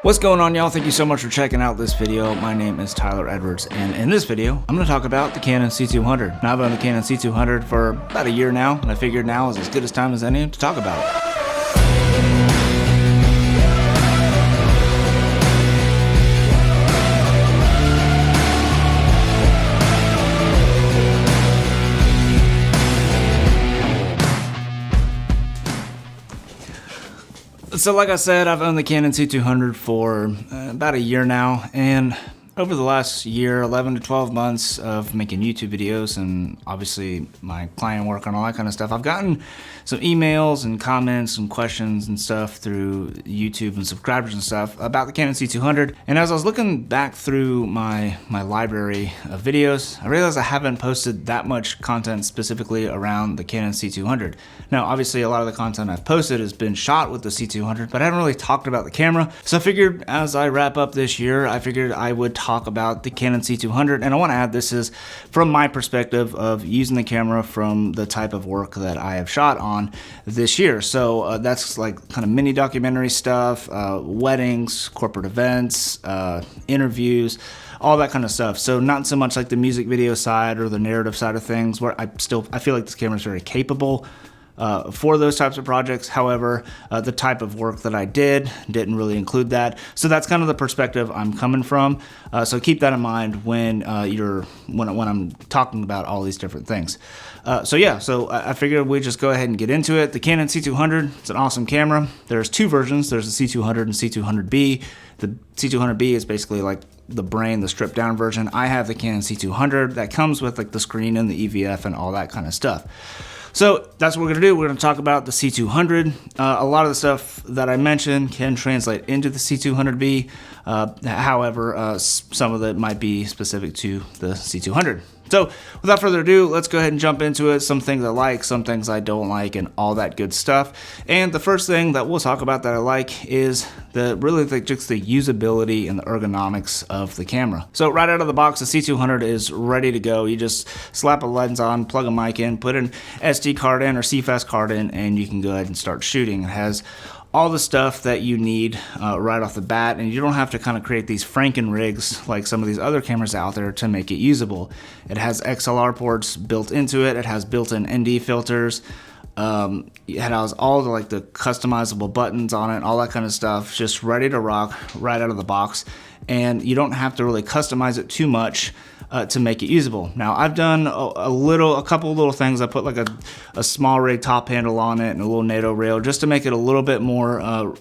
What's going on, y'all? Thank you so much for checking out this video. My name is Tyler Edwards, and in this video, I'm going to talk about the Canon C200. Now, I've owned the Canon C200 for about a year now, and I figured now is as good a time as any to talk about it. So like I said, I've owned the Canon C200 for about a year now, and over the last year, 11 to 12 months of making YouTube videos and obviously my client work and all that kind of stuff, I've gotten some emails and comments and questions and stuff through YouTube and subscribers and stuff about the Canon C200. And as I was looking back through my library of videos, I realized I haven't posted that much content specifically around the Canon C200. Now, obviously a lot of the content I've posted has been shot with the C200, but I haven't really talked about the camera. So I figured as I wrap up this year, I would talk about the Canon C200. And I want to add, this is from my perspective of using the camera from the type of work that I have shot on this year. So that's like kind of mini documentary stuff, weddings, corporate events, interviews, all that kind of stuff. So not so much like the music video side or the narrative side of things, where I feel like this camera is very capable for those types of projects. However, the type of work that I didn't really include that. So that's kind of the perspective I'm coming from. So keep that in mind when when I'm talking about all these different things. So I figured we'd just go ahead and get into it. The Canon C200, it's an awesome camera. There's two versions. There's the C200 and C200B. The C200B is basically like the brain, the stripped down version. I have the Canon C200 that comes with like the screen and the EVF and all that kind of stuff. So that's what we're going to do. We're going to talk about the C200. A lot of the stuff that I mentioned can translate into the C200B. However, some of it might be specific to the C200. So without further ado, let's go ahead and jump into it. Some things I like, some things I don't like, and all that good stuff. And the first thing that we'll talk about that I like is just the usability and the ergonomics of the camera. So right out of the box, the C200 is ready to go. You just slap a lens on, plug a mic in, put an SD card in or CFast card in, and you can go ahead and start shooting. It has all the stuff that you need right off the bat, and you don't have to kind of create these Franken rigs like some of these other cameras out there to make it usable. It has XLR ports built into it. It has built-in ND filters. It has all the customizable buttons on it, all that kind of stuff, just ready to rock right out of the box. And you don't have to really customize it too much to make it usable. Now, I've done a couple of little things. I put like a small rig top handle on it and a little NATO rail just to make it a little bit more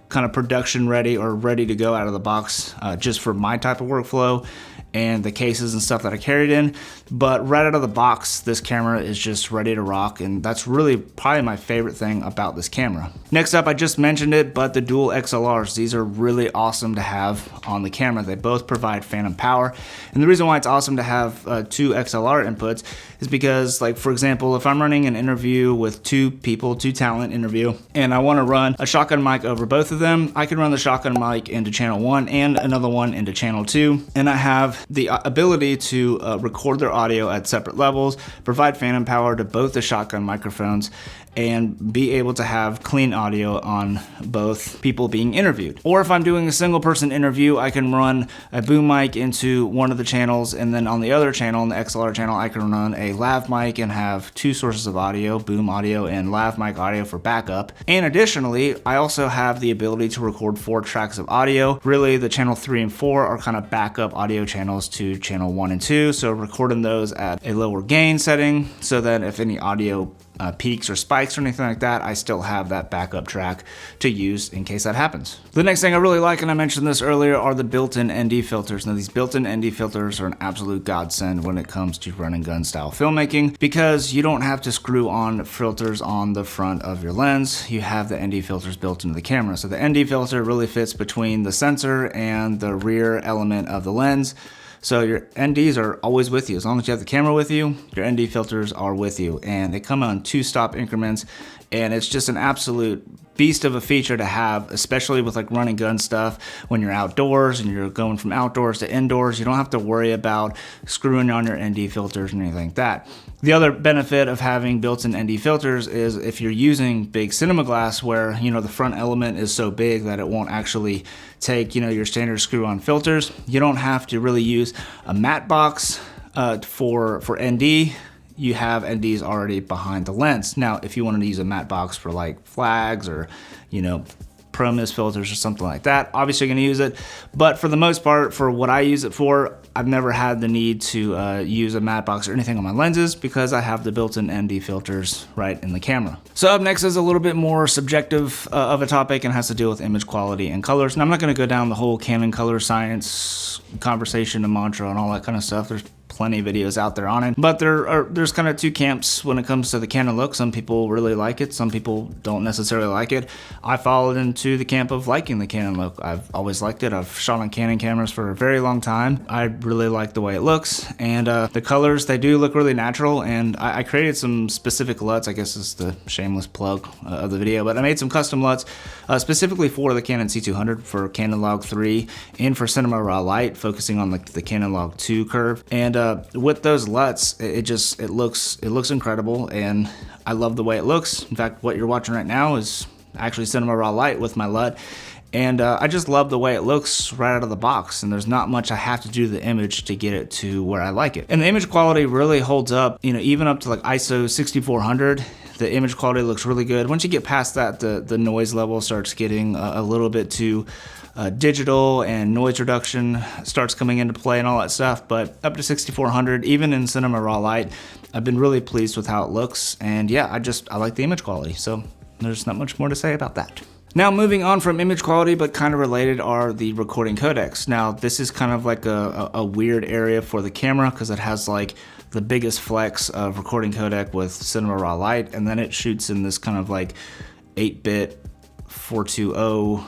kind of production ready or ready to go out of the box, just for my type of workflow and the cases and stuff that I carried in. But right out of the box, this camera is just ready to rock, and that's really probably my favorite thing about this camera. Next up, I just mentioned it, but the dual XLRs, these are really awesome to have on the camera. They both provide phantom power, and the reason why it's awesome to have two XLR inputs is because, like, for example, if I'm running an interview with two talent interview, and I want to run a shotgun mic over both of them, I can run the shotgun mic into channel 1 and another one into channel 2, and I have the ability to record their audio at separate levels, provide phantom power to both the shotgun microphones, and be able to have clean audio on both people being interviewed. Or if I'm doing a single person interview, I can run a boom mic into one of the channels, and then on the other channel, in the XLR channel, I can run a lav mic and have two sources of audio, boom audio and lav mic audio for backup. And additionally, I also have the ability to record 4 tracks of audio. Really, the channel 3 and 4 are kind of backup audio channels to channel 1 and 2, so recording those at a lower gain setting, so that if any audio peaks or spikes or anything like that, I still have that backup track to use in case that happens. The next thing I really like, and I mentioned this earlier, are the built-in ND filters. Now, these built-in ND filters are an absolute godsend when it comes to run and gun style filmmaking, because you don't have to screw on filters on the front of your lens. You have the ND filters built into the camera. So the ND filter really fits between the sensor and the rear element of the lens. So your NDs are always with you. As long as you have the camera with you, your ND filters are with you. And they come on 2-stop increments, and it's just an absolute beast of a feature to have, especially with like run and gun stuff. When you're outdoors and you're going from outdoors to indoors, you don't have to worry about screwing on your ND filters and anything like that. The other benefit of having built-in ND filters is if you're using big cinema glass where, you know, the front element is so big that it won't actually take, you know, your standard screw-on filters, you don't have to really use a matte box for ND. You have NDs already behind the lens. Now, if you wanted to use a matte box for like flags or, you know, Pro Mist filters or something like that, obviously you're gonna use it. But for the most part, for what I use it for, I've never had the need to use a matte box or anything on my lenses because I have the built-in ND filters right in the camera. So up next is a little bit more subjective of a topic and has to deal with image quality and colors. And I'm not gonna go down the whole Canon color science conversation and mantra and all that kind of stuff. There's plenty of videos out there on it, but there's kind of two camps when it comes to the Canon look. Some people really like it, some people don't necessarily like it. I followed into the camp of liking the Canon look. I've always liked it. I've shot on Canon cameras for a very long time. I really like the way it looks, and the colors, they do look really natural. And I created some specific LUTs. I guess it's the shameless plug of the video, but I made some custom LUTs specifically for the Canon C200, for Canon Log 3, and for Cinema Raw Light, focusing on the Canon Log 2 curve. And with those LUTs, it looks incredible, and I love the way it looks. In fact, what you're watching right now is actually Cinema Raw Light with my LUT, and I just love the way it looks right out of the box, and there's not much I have to do to the image to get it to where I like it. And the image quality really holds up, you know, even up to like ISO 6400. The image quality looks really good. Once you get past that, the noise level starts getting a little bit too digital, and noise reduction starts coming into play and all that stuff. But up to 6400, even in Cinema Raw Light, I've been really pleased with how it looks. And yeah, I like the image quality. So there's not much more to say about that. Now, moving on from image quality, but kind of related, are the recording codecs. Now, this is kind of like a weird area for the camera because it has like the biggest flex of recording codec with Cinema Raw Light, and then it shoots in this kind of like 8-bit 420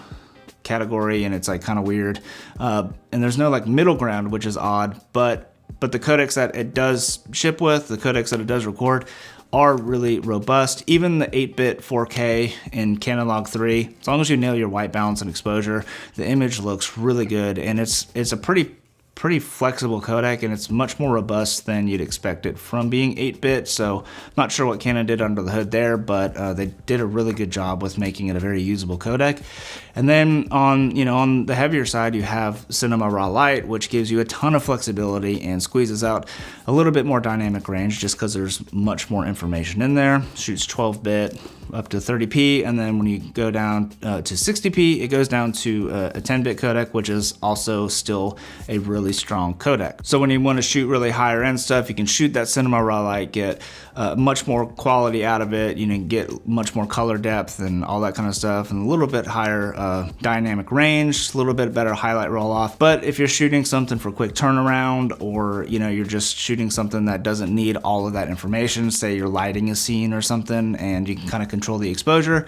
category, and it's like kind of weird. And there's no like middle ground, which is odd, but the codecs that it does ship with, the codecs that it does record, are really robust. Even the 8-bit 4K in Canon Log 3, as long as you nail your white balance and exposure, the image looks really good, and it's a pretty flexible codec, and it's much more robust than you'd expect it from being 8-bit. So I'm not sure what Canon did under the hood there, but they did a really good job with making it a very usable codec. And then on the heavier side, you have Cinema Raw Light, which gives you a ton of flexibility and squeezes out a little bit more dynamic range just because there's much more information in there. Shoots 12-bit up to 30p, and then when you go down to 60p, it goes down to a 10-bit codec, which is also still a really strong codec. So when you want to shoot really higher end stuff, you can shoot that Cinema Raw Light, get much more quality out of it, you know, get much more color depth and all that kind of stuff, and a little bit higher dynamic range, a little bit better highlight roll off. But if you're shooting something for quick turnaround, or you know, you're just shooting something that doesn't need all of that information, say you're lighting a scene or something, and you can kind of control the exposure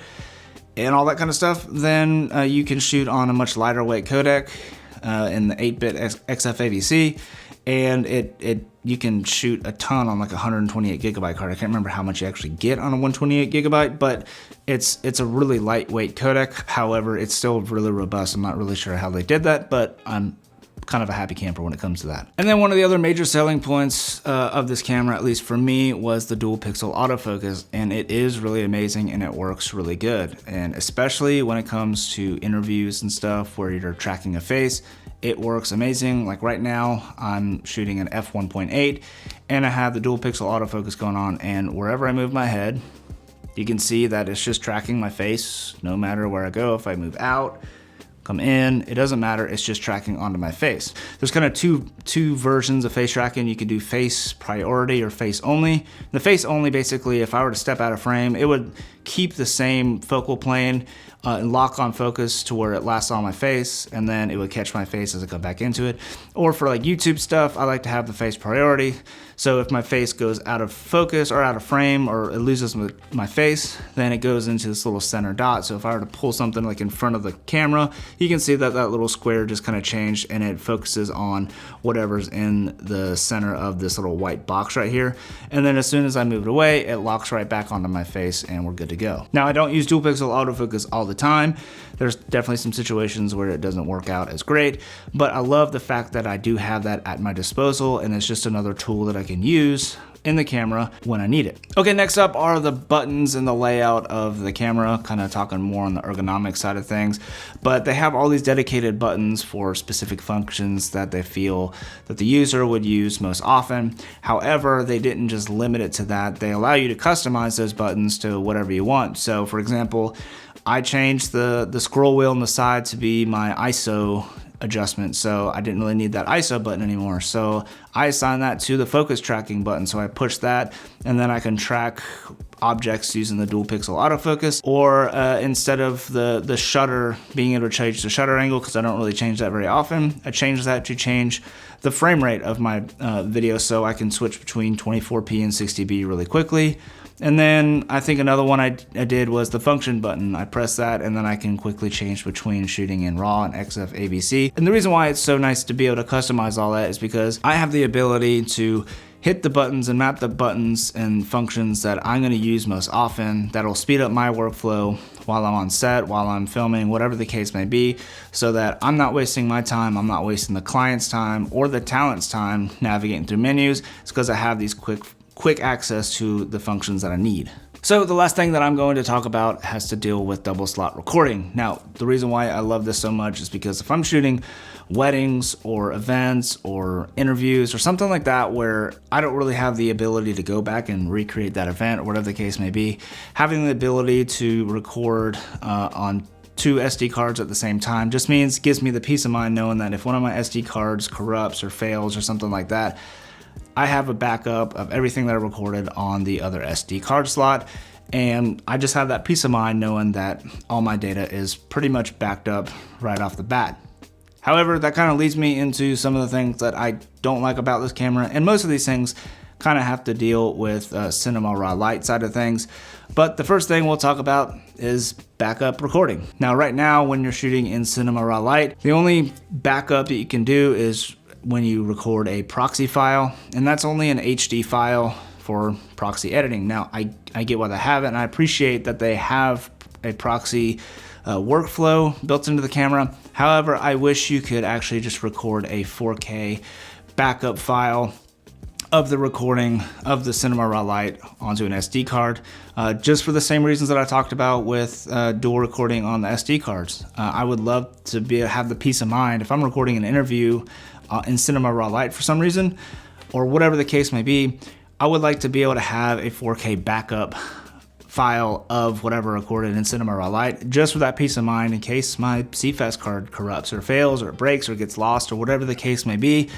and all that kind of stuff, then you can shoot on a much lighter weight codec in the 8-bit XFAVC, and you can shoot a ton on like a 128 gigabyte card. I can't remember how much you actually get on a 128 gigabyte, but it's a really lightweight codec. However, it's still really robust. I'm not really sure how they did that, but I'm kind of a happy camper when it comes to that. And then one of the other major selling points of this camera, at least for me, was the dual pixel autofocus, and it is really amazing and it works really good. And especially when it comes to interviews and stuff where you're tracking a face, it works amazing. Like right now, I'm shooting an f1.8 and I have the dual pixel autofocus going on, and wherever I move my head, you can see that it's just tracking my face no matter where I go. If I move out, come in, it doesn't matter, it's just tracking onto my face. There's kind of two versions of face tracking. You can do face priority or face only. The face only, basically, if I were to step out of frame, it would keep the same focal plane lock on focus to where it lasts on my face, and then it would catch my face as I go back into it. Or for like YouTube stuff, I like to have the face priority. So if my face goes out of focus or out of frame, or it loses my face, then it goes into this little center dot. So if I were to pull something like in front of the camera, you can see that that little square just kind of changed, and it focuses on whatever's in the center of this little white box right here. And then as soon as I move it away, it locks right back onto my face and we're good to go. Now, I don't use dual pixel autofocus all the time. There's definitely some situations where it doesn't work out as great, but I love the fact that I do have that at my disposal, and it's just another tool that I can use in the camera when I need it. Okay, next up are the buttons and the layout of the camera, kind of talking more on the ergonomic side of things, but they have all these dedicated buttons for specific functions that they feel that the user would use most often. However, they didn't just limit it to that. They allow you to customize those buttons to whatever you want. So for example, I changed the scroll wheel on the side to be my ISO adjustment, so I didn't really need that ISO button anymore. So I assigned that to the focus tracking button. So I push that, and then I can track objects using the dual pixel autofocus. Or instead of the shutter, being able to change the shutter angle, because I don't really change that very often, I changed that to change the frame rate of my video, so I can switch between 24p and 60p really quickly. And then I think another one I did was the function button. I press that, and then I can quickly change between shooting in RAW and XF ABC. And the reason why it's so nice to be able to customize all that is because I have the ability to hit the buttons and map the buttons and functions that I'm going to use most often. That'll speed up my workflow while I'm on set, while I'm filming, whatever the case may be, so that I'm not wasting my time, I'm not wasting the client's time or the talent's time navigating through menus. It's because I have these quick access to the functions that I need. So the last thing that I'm going to talk about has to deal with double slot recording. Now, the reason why I love this so much is because if I'm shooting weddings or events or interviews or something like that where I don't really have the ability to go back and recreate that event or whatever the case may be, having the ability to record on 2 SD cards at the same time just gives me the peace of mind knowing that if one of my SD cards corrupts or fails or something like that, I have a backup of everything that I recorded on the other SD card slot, and I just have that peace of mind knowing that all my data is pretty much backed up right off the bat. However, that kind of leads me into some of the things that I don't like about this camera, and most of these things kind of have to deal with Cinema Raw Lite side of things. But the first thing we'll talk about is backup recording. Now, right now, when you're shooting in Cinema Raw Lite, the only backup that you can do is when you record a proxy file, and that's only an HD file for proxy editing. Now, I get why they have it, and I appreciate that they have a proxy workflow built into the camera. However, I wish you could actually just record a 4K backup file of the recording of the Cinema Raw Lite onto an SD card, just for the same reasons that I talked about with dual recording on the SD cards. I would love to have the peace of mind if I'm recording an interview in Cinema Raw Lite for some reason, or whatever the case may be, I would like to be able to have a 4K backup file of whatever recorded in Cinema Raw Lite, just for that peace of mind in case my CFast card corrupts or fails or it breaks or gets lost or whatever the case may be.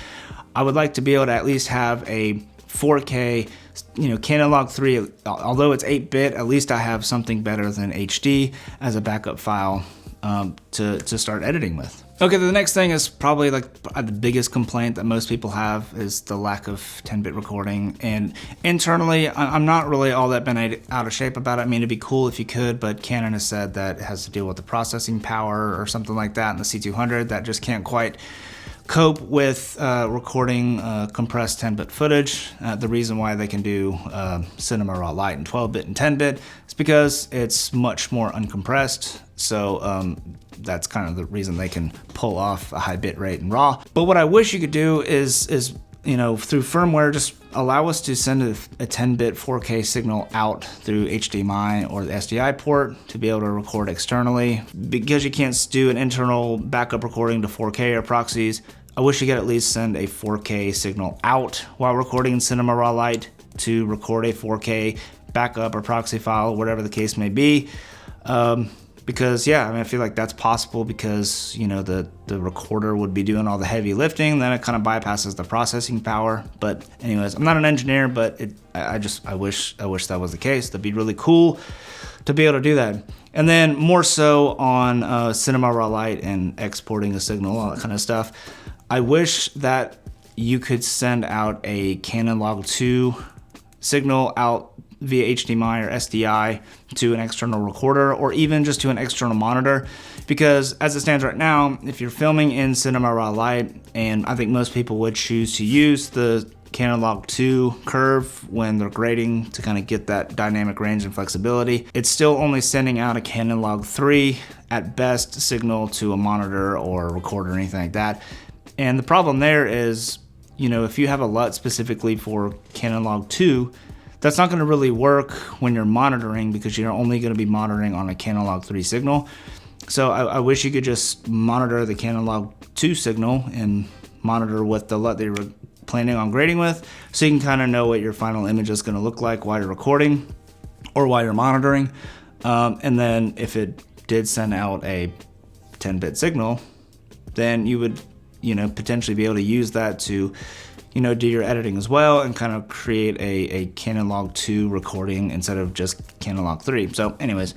I would like to be able to at least have a 4K, Canon Log 3, although it's 8-bit, at least I have something better than HD as a backup file to start editing with. Okay, the next thing is probably like the biggest complaint that most people have is the lack of 10-bit recording. And internally, I'm not really all that been out of shape about it. I mean, it'd be cool if you could, but Canon has said that it has to deal with the processing power or something like that in the C200 that just can't quite cope with recording compressed 10-bit footage. The reason why they can do Cinema Raw Lite in 12-bit and 10-bit is because it's much more uncompressed. So that's kind of the reason they can pull off a high bit rate in RAW. But what I wish you could do is through firmware, just allow us to send a 10-bit 4K signal out through HDMI or the SDI port to be able to record externally. Because you can't do an internal backup recording to 4K or proxies, I wish you could at least send a 4K signal out while recording in Cinema Raw Lite to record a 4K backup or proxy file, whatever the case may be. Because I feel like that's possible because the recorder would be doing all the heavy lifting, then it kind of bypasses the processing power. But anyways, I'm not an engineer, but I wish that was the case. That'd be really cool to be able to do that. And then more so on Cinema Raw Light and exporting a signal, all that kind of stuff. I wish that you could send out a Canon Log 2 signal out via HDMI or SDI to an external recorder, or even just to an external monitor, because as it stands right now, if you're filming in Cinema Raw Light, and I think most people would choose to use the Canon Log 2 curve when they're grading to kind of get that dynamic range and flexibility, it's still only sending out a Canon Log 3 at best signal to a monitor or a recorder or anything like that. And the problem there is, you know, if you have a LUT specifically for Canon Log 2, that's not going to really work when you're monitoring, because you're only going to be monitoring on a Canon Log 3 signal. So I wish you could just monitor the Canon Log 2 signal and monitor with the LUT that you're planning on grading with, so you can kind of know what your final image is going to look like while you're recording or while you're monitoring. And then if it did send out a 10-bit signal, then you would, you know, potentially be able to use that to, you know, do your editing as well and kind of create a Canon Log 2 recording instead of just Canon Log 3. So anyways,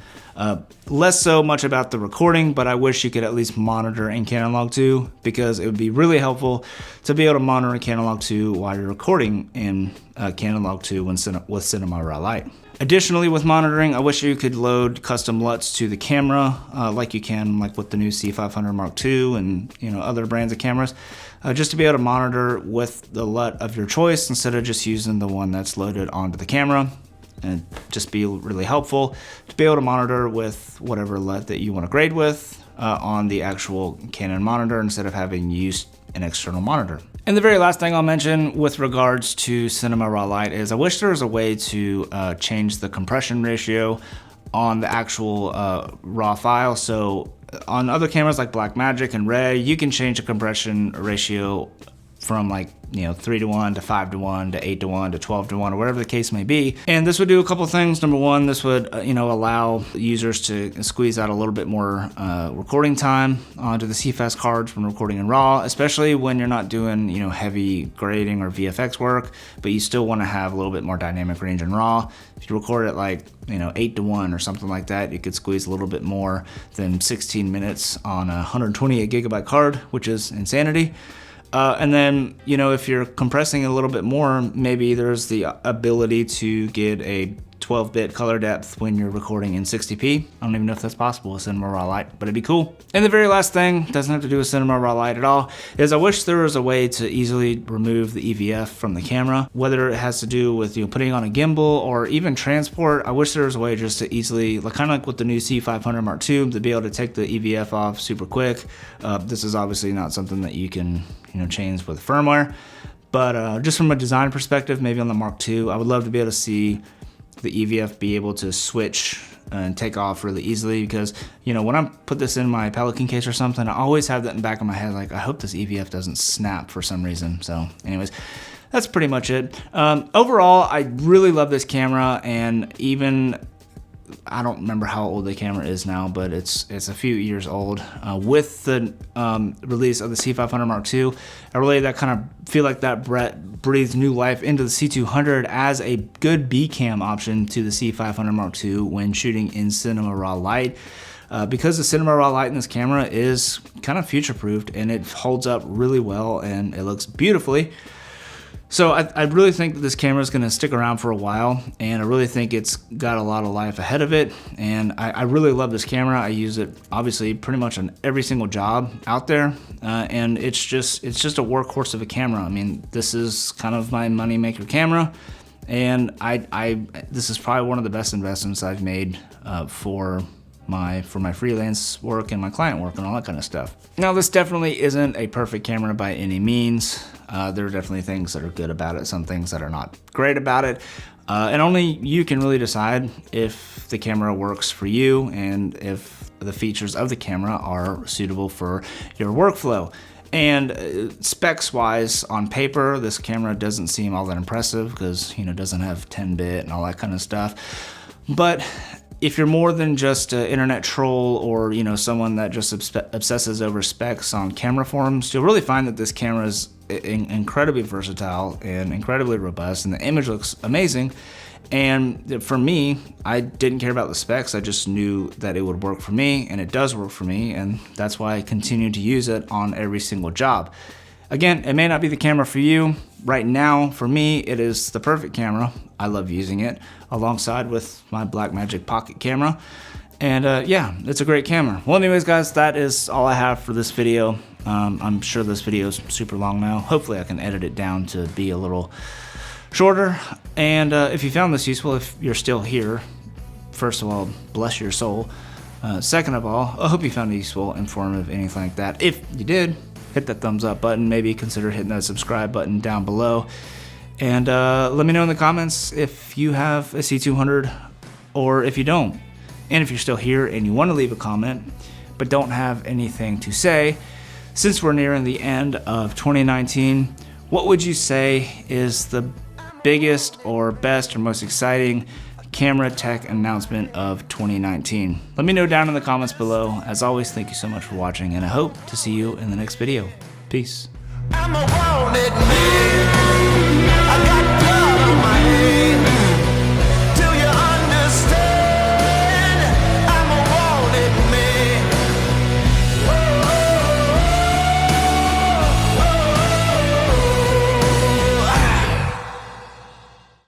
less so much about the recording, but I wish you could at least monitor in Canon Log 2, because it would be really helpful to be able to monitor in Canon Log 2 while you're recording in Canon Log 2 with Cinema Raw Light. Additionally, with monitoring, I wish you could load custom LUTs to the camera, like you can like with the new C500 Mark II and, you know, other brands of cameras, just to be able to monitor with the LUT of your choice instead of just using the one that's loaded onto the camera. And just be really helpful to be able to monitor with whatever LUT that you want to grade with on the actual Canon monitor instead of having used an external monitor. And the very last thing I'll mention with regards to Cinema Raw Light is I wish there was a way to change the compression ratio on the actual raw file. So on other cameras like Blackmagic and RØDE, you can change the compression ratio from like, you know, 3:1 to 5:1 to 8:1 to 12:1 or whatever the case may be. And this would do a couple things. Number one, this would you know, allow users to squeeze out a little bit more recording time onto the CFast cards when recording in RAW, especially when you're not doing, you know, heavy grading or VFX work, but you still want to have a little bit more dynamic range in RAW. If you record it like, you know, 8:1 or something like that, you could squeeze a little bit more than 16 minutes on a 128 gigabyte card, which is insanity. And then, you know, if you're compressing a little bit more, maybe there's the ability to get a 12-bit color depth when you're recording in 60p. I don't even know if that's possible with Cinema Raw Light, but it'd be cool. And the very last thing, doesn't have to do with Cinema Raw Light at all, is I wish there was a way to easily remove the EVF from the camera, whether it has to do with, you know, putting on a gimbal or even transport. I wish there was a way just to easily, like kind of like with the new C500 Mark II, to be able to take the EVF off super quick. This is obviously not something that you can, you know, change with firmware, but just from a design perspective, maybe on the Mark II, I would love to be able to see the EVF be able to switch and take off really easily, because, you know, when I put this in my Pelican case or something, I always have that in the back of my head, like, I hope this EVF doesn't snap for some reason. So anyways, that's pretty much it. Overall, I really love this camera, and even, I don't remember how old the camera is now, but it's a few years old. With the release of the C500 Mark II, I really kind of feel like that breathed new life into the C200 as a good B-cam option to the C500 Mark II when shooting in Cinema Raw Light. Because the Cinema Raw Light in this camera is kind of future-proofed, and it holds up really well and it looks beautifully. So I really think that this camera is going to stick around for a while, and I really think it's got a lot of life ahead of it, and I really love this camera. I use it obviously pretty much on every single job out there, and it's just a workhorse of a camera. I mean, this is kind of my moneymaker camera, and this is probably one of the best investments I've made for my freelance work and my client work and all that kind of stuff. Now, this definitely isn't a perfect camera by any means. There are definitely things that are good about it, some things that are not great about it, and only you can really decide if the camera works for you and if the features of the camera are suitable for your workflow. And specs wise, on paper, this camera doesn't seem all that impressive because, you know, it doesn't have 10-bit and all that kind of stuff. But if you're more than just an internet troll or, you know, someone that just obsesses over specs on camera forums, you'll really find that this camera is incredibly versatile and incredibly robust, and the image looks amazing. And for me, I didn't care about the specs. I just knew that it would work for me, and it does work for me, and that's why I continue to use it on every single job. Again, it may not be the camera for you. Right now, for me, it is the perfect camera. I love using it alongside with my Blackmagic pocket camera. And yeah, it's a great camera. Well, anyways, guys, that is all I have for this video. I'm sure this video is super long now. Hopefully I can edit it down to be a little shorter. And if you found this useful, if you're still here, first of all, bless your soul. Second of all, I hope you found it useful, informative, anything like that. If you did, hit that thumbs up button. Maybe consider hitting that subscribe button down below. And let me know in the comments if you have a C200 or if you don't. And if you're still here and you want to leave a comment but don't have anything to say, since we're nearing the end of 2019, what would you say is the biggest or best or most exciting camera tech announcement of 2019? Let me know down in the comments below. As always, thank you so much for watching, and I hope to see you in the next video. Peace.